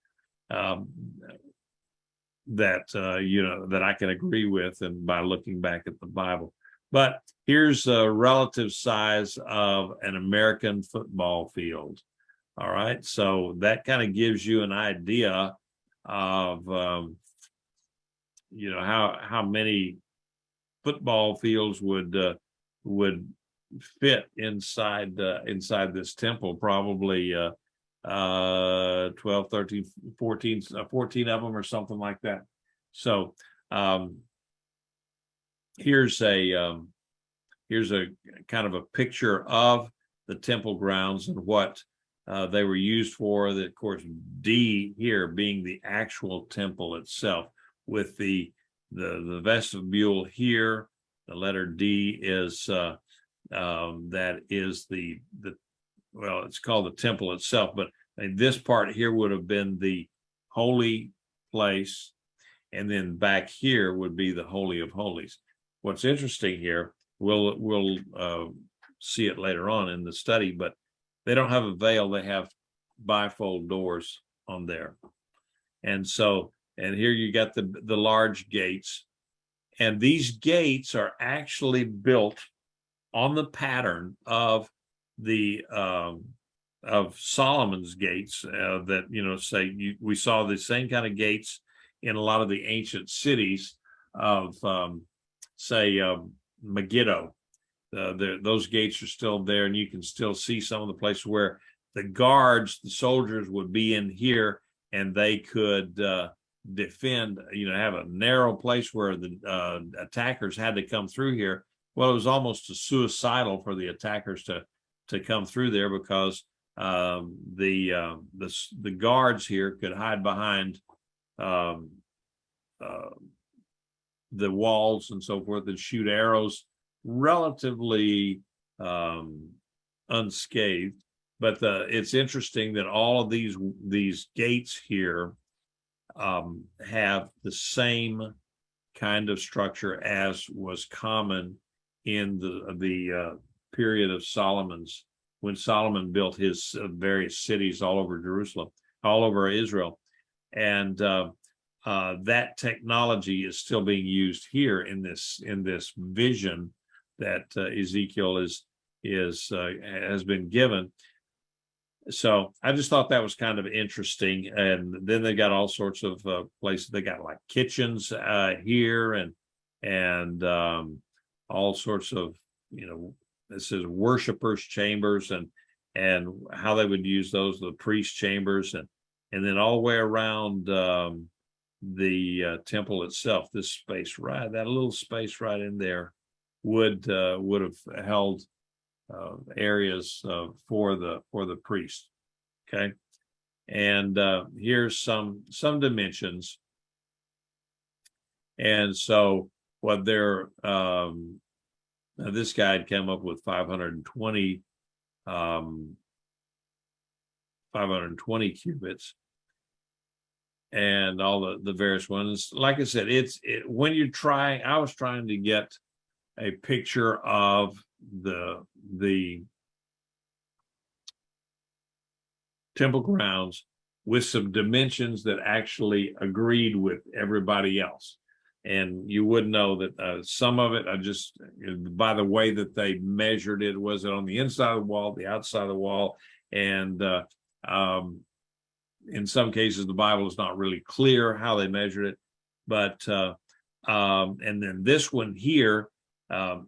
that that I can agree with, and by looking back at the Bible. But here's a relative size of an American football field. All right, so that kind of gives you an idea of how many football fields would fit inside this temple. Probably 12, 13, 14 of them or something like that. So here's a kind of a picture of the temple grounds and what they were used for. That, of course, D here being the actual temple itself, with the vestibule here. The letter D is that is well, it's called the temple itself, but this part here would have been the holy place, and then back here would be the Holy of Holies. What's interesting here, we'll see it later on in the study, but they don't have a veil, they have bifold doors on there. And so, and here you got the large gates, and these gates are actually built on the pattern of of Solomon's gates that we saw the same kind of gates in a lot of the ancient cities of Megiddo. Those gates are still there, and you can still see some of the places where the soldiers would be in here, and they could defend, have a narrow place where the attackers had to come through here. Well, it was almost suicidal for the attackers to come through there, because the guards here could hide behind the walls and so forth and shoot arrows relatively unscathed. But it's interesting that all of these gates here have the same kind of structure as was common in the period of Solomon's, when Solomon built his various cities all over Jerusalem, all over Israel. And that technology is still being used here in this vision that Ezekiel has been given. So I just thought that was kind of interesting. And then they got all sorts of places. They got like kitchens here and all sorts of it says worshipers' chambers, and how they would use those, the priest chambers, and then all the way around the temple itself. This space, right, that little space right in there, would have held areas for the priest. Okay, and here's some dimensions, and so what they're this guy had come up with 520 cubits, and all the various ones. Like I said, when you're trying, I was trying to get a picture of the temple grounds with some dimensions that actually agreed with everybody else. And you would know that some of it, I just, by the way that they measured it, was it on the inside of the wall, the outside of the wall? And in some cases, the Bible is not really clear how they measured it. But, and then this one here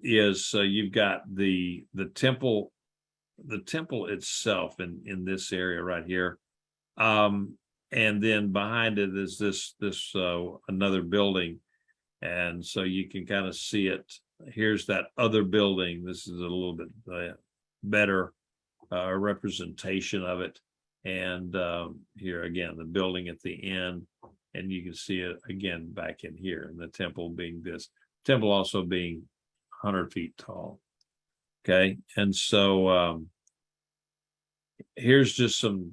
is, you've got the temple itself in this area right here. And then behind it is this another building. And so you can kind of see it. Here's that other building. This is a little bit better representation of it. And here again, the building at the end, and you can see it again back in here, and the temple being this. Temple also being 100 feet tall. Okay, and so here's just some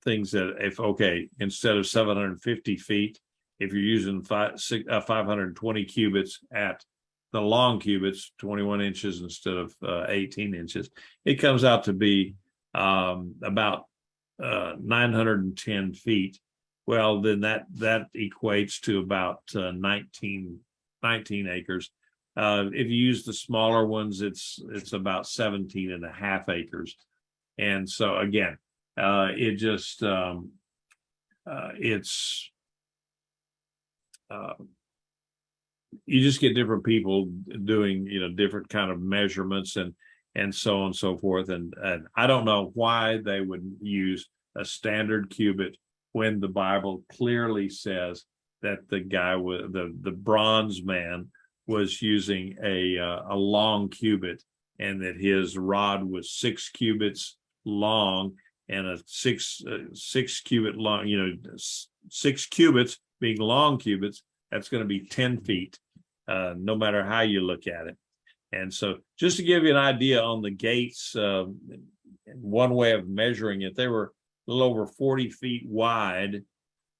things that instead of 750 feet, if you're using 520 cubits at the long cubits, 21 inches instead of 18 inches, it comes out to be about 910 feet. Well, then that equates to about 19 acres. If you use the smaller ones, it's about 17 and a half acres. And so again, it just you just get different people doing different kind of measurements and so on and so forth. And I don't know why they would use a standard cubit when the Bible clearly says that the guy with the bronze man was using a long cubit, and that his rod was 6 cubits long, and a six cubit long, 6 cubits being long cubits, that's going to be 10 feet, no matter how you look at it. And so just to give you an idea on the gates, one way of measuring it, they were a little over 40 feet wide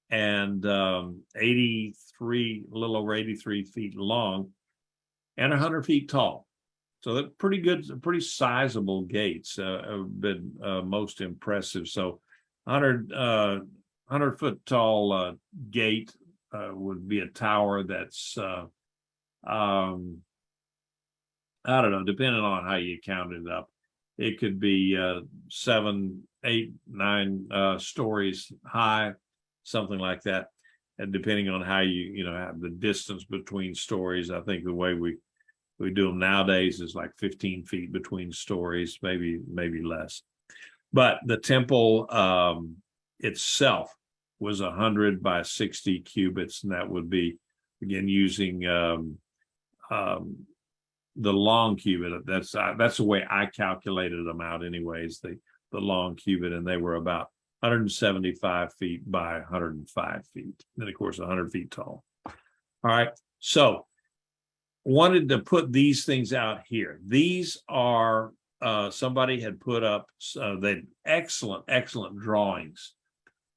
and a little over 83 feet long, and 100 feet tall. So they're pretty good, pretty sizable gates, have been most impressive. So 100 foot tall gate would be a tower that's, I don't know, depending on how you count it up, it could be 7, 8, 9 stories high, something like that. And depending on how you have the distance between stories, I think the way we do them nowadays is like 15 feet between stories, maybe less. But the temple itself was 100 by 60 cubits, and that would be, again, using the long cubit. That's the way I calculated them out anyways, the long cubit, and they were about 175 feet by 105 feet. And of course, 100 feet tall. All right. So wanted to put these things out here. These are, somebody had put up the excellent drawings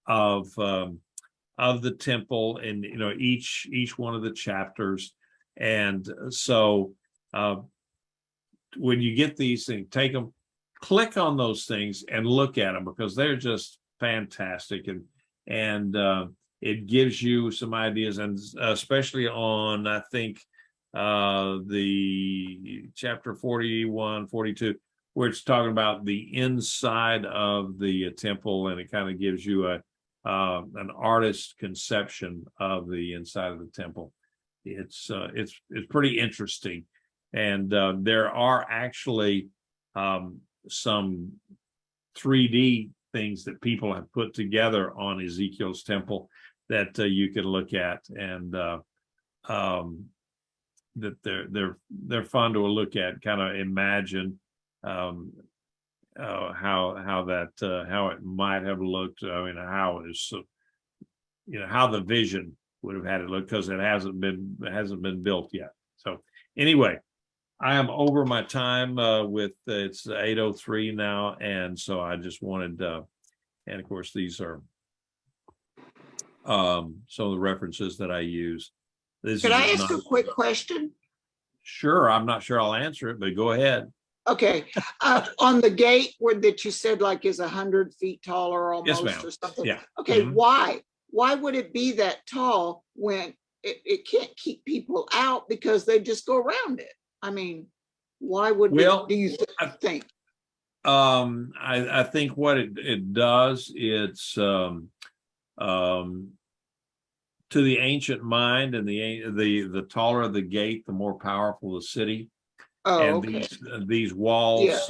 of the temple, and each one of the chapters. And so when you get these things, take them, click on those things and look at them, because they're just fantastic, and it gives you some ideas, and especially on, I think, the chapter 41, 42, where it's talking about the inside of the temple, and it kind of gives you an artist's conception of the inside of the temple. It's pretty interesting, and there are actually some 3D things that people have put together on Ezekiel's temple that you can look at, and that they're fun to look at, kind of imagine how it might have looked. I mean, how it is, how the vision would have had it look, because it hasn't been built yet. So anyway, I am over my time with it's 8:03 now, and so I just wanted, and of course these are some of the references that I use. Could I ask a quick question? Sure, I'm not sure I'll answer it, but go ahead. Okay, on the gate that you said like is 100 feet tall or almost, yes, or something. Yeah. Okay, why would it be that tall when it can't keep people out, because they just go around it? I mean, why would do you think? I think what it does, it's to the ancient mind, and the taller the gate, the more powerful the city. Oh, and okay. these walls,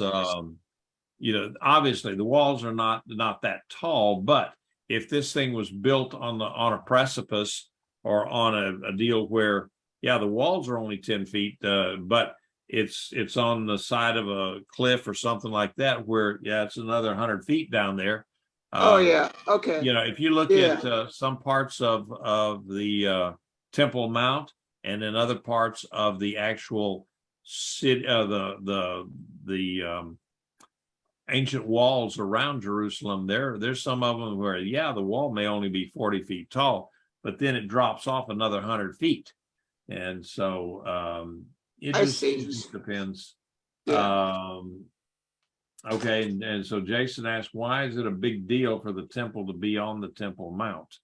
yeah. Obviously the walls are not that tall, but if this thing was built on a precipice, or on a deal where, the walls are only 10 feet, but it's on the side of a cliff or something like that, where it's another 100 feet down there. Oh yeah, okay. If you look at some parts of the Temple Mount, and then other parts of the actual city, the ancient walls around Jerusalem, there's some of them where the wall may only be 40 feet tall, but then it drops off another 100 feet, and so it just depends. Yeah. Okay, and so Jason asked, why is it a big deal for the temple to be on the Temple Mount?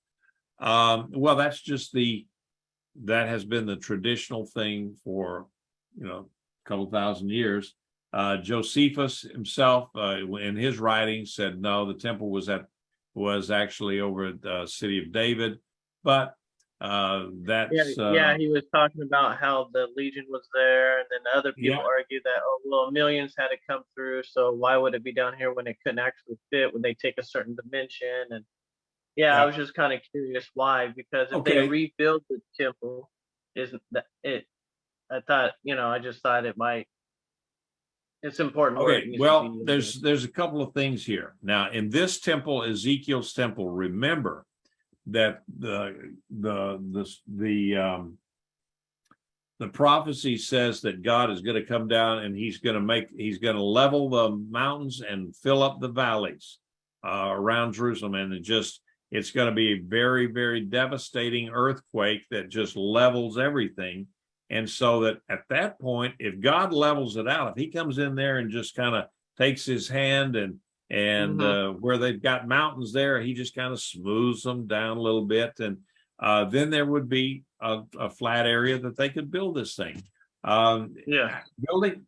Well, that has been the traditional thing for a couple thousand years. Josephus himself, in his writings, said no, the temple was actually over at the city of David, but that's he was talking about how the legion was there, and then other people argue that millions had to come through, so why would it be down here when it couldn't actually fit when they take a certain dimension? And I was just kind of curious why, because if they rebuild the temple, isn't that it? I thought, I just thought it's important. Okay, well, there's a couple of things here. Now, in this temple, Ezekiel's temple, remember that the prophecy says that God is going to come down, and he's going to level the mountains and fill up the valleys around Jerusalem, and it's going to be a very, very devastating earthquake that just levels everything. And so that at that point, if God levels it out, if he comes in there and just kind of takes his hand and where they've got mountains there, he just kind of smooths them down a little bit, and then there would be a flat area that they could build this thing. Building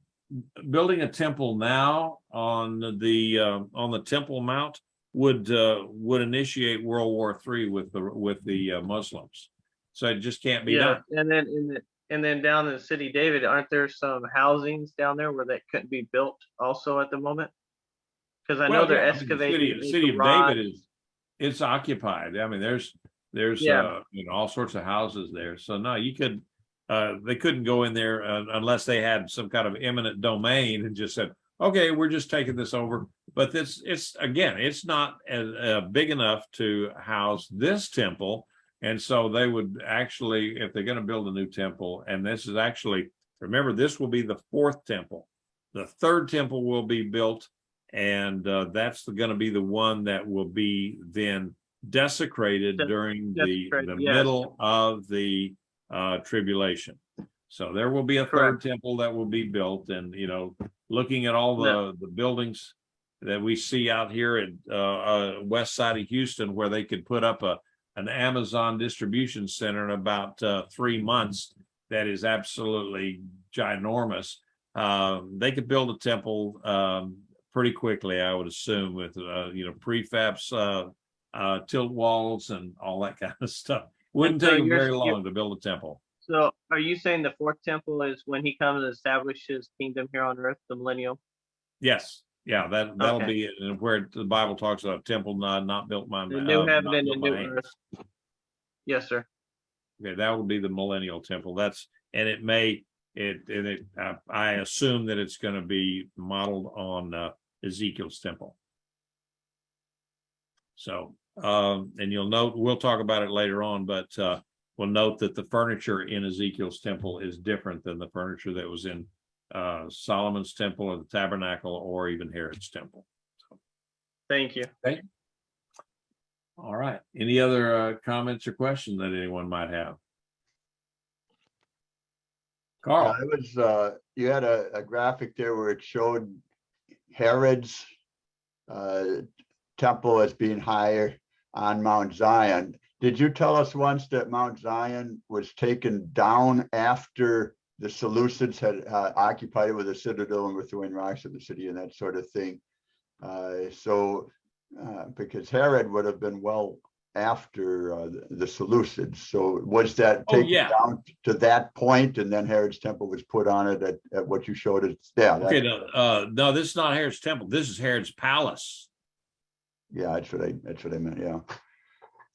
a temple now on the Temple Mount would initiate World War III with the Muslims. So it just can't be done. And then down in the city of David, aren't there some housings down there where that couldn't be built also at the moment? Because I know they're excavating. The city of David it's occupied. I mean, there's all sorts of houses there. So no, they couldn't go in there unless they had some kind of eminent domain and just said, okay, we're just taking this over. But it's not big enough to house this temple. And so they would actually, if they're going to build a new temple, and this is actually, remember, this will be the fourth temple. The third temple will be built, and that's going to be the one that will be then desecrated during the middle of the tribulation. So there will be a third temple that will be built, and looking at all the buildings that we see out here at west side of Houston, where they could put up an Amazon distribution center in about 3 months, that is absolutely ginormous. They could build a temple pretty quickly, I would assume, with prefabs tilt walls and all that kind of stuff. Wouldn't so take him very long to build a temple. So are you saying the fourth temple is when he comes and establishes his kingdom here on earth, the millennial? Yes. Yeah, that'll Okay. be it, where the Bible talks about temple not built by The new heaven not and the built by new hands. earth. Yes, sir. Okay, that will be the millennial temple. I assume that it's going to be modeled on Ezekiel's temple. So, and you'll note, we'll talk about it later on, but we'll note that the furniture in Ezekiel's temple is different than the furniture that was in Solomon's temple or the tabernacle or even Herod's temple. So, thank you. Okay. All right. Any other comments or questions that anyone might have? Carl. Yeah, it was you had a graphic there where it showed Herod's temple as being higher on Mount Zion. Did you tell us once that Mount Zion was taken down after the Seleucids had occupied it with a citadel and were throwing rocks at the city and that sort of thing? Because Herod would have been well after the Seleucids. So was that taken down to that point, and then Herod's temple was put on it at what you showed us? Yeah. Okay. No, this is not Herod's temple. This is Herod's palace. Yeah, that's what I meant. Yeah.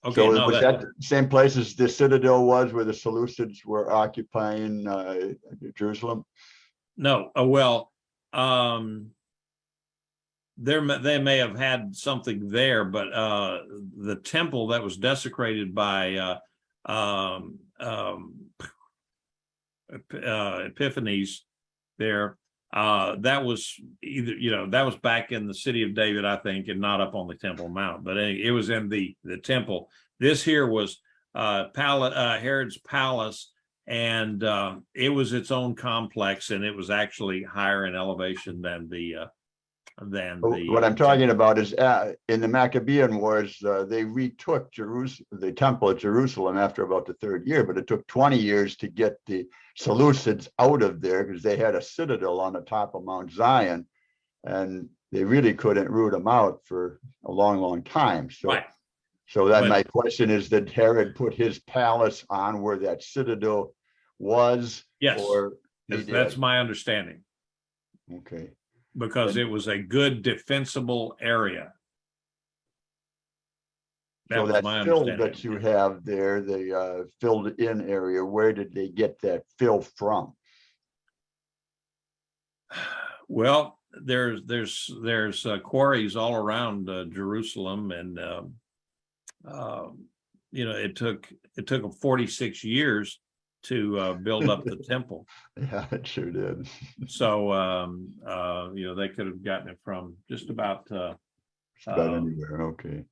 Okay. So no, was that the same place as the citadel was, where the Seleucids were occupying Jerusalem? No. They may have had something there, but the temple that was desecrated by Epiphanes there, that was that was back in the city of David, I think, and not up on the Temple Mount, but it was in the temple. This here was Herod's palace, and it was its own complex, and it was actually higher in elevation than what I'm talking about is in the Maccabean Wars, they retook the temple at Jerusalem after about the third year, but it took 20 years to get the Seleucids out of there because they had a citadel on the top of Mount Zion, and they really couldn't root them out for a long, long time. So, right. My question is, did Herod put his palace on where that citadel was? Yes, or that's my understanding. Okay. Because it was a good defensible area. So that fill that you have there, the filled in area, where did they get that fill from? Well, there's quarries all around Jerusalem, and it took them 46 years to build up the temple. Yeah, it sure did. So they could have gotten it from just about anywhere. Okay.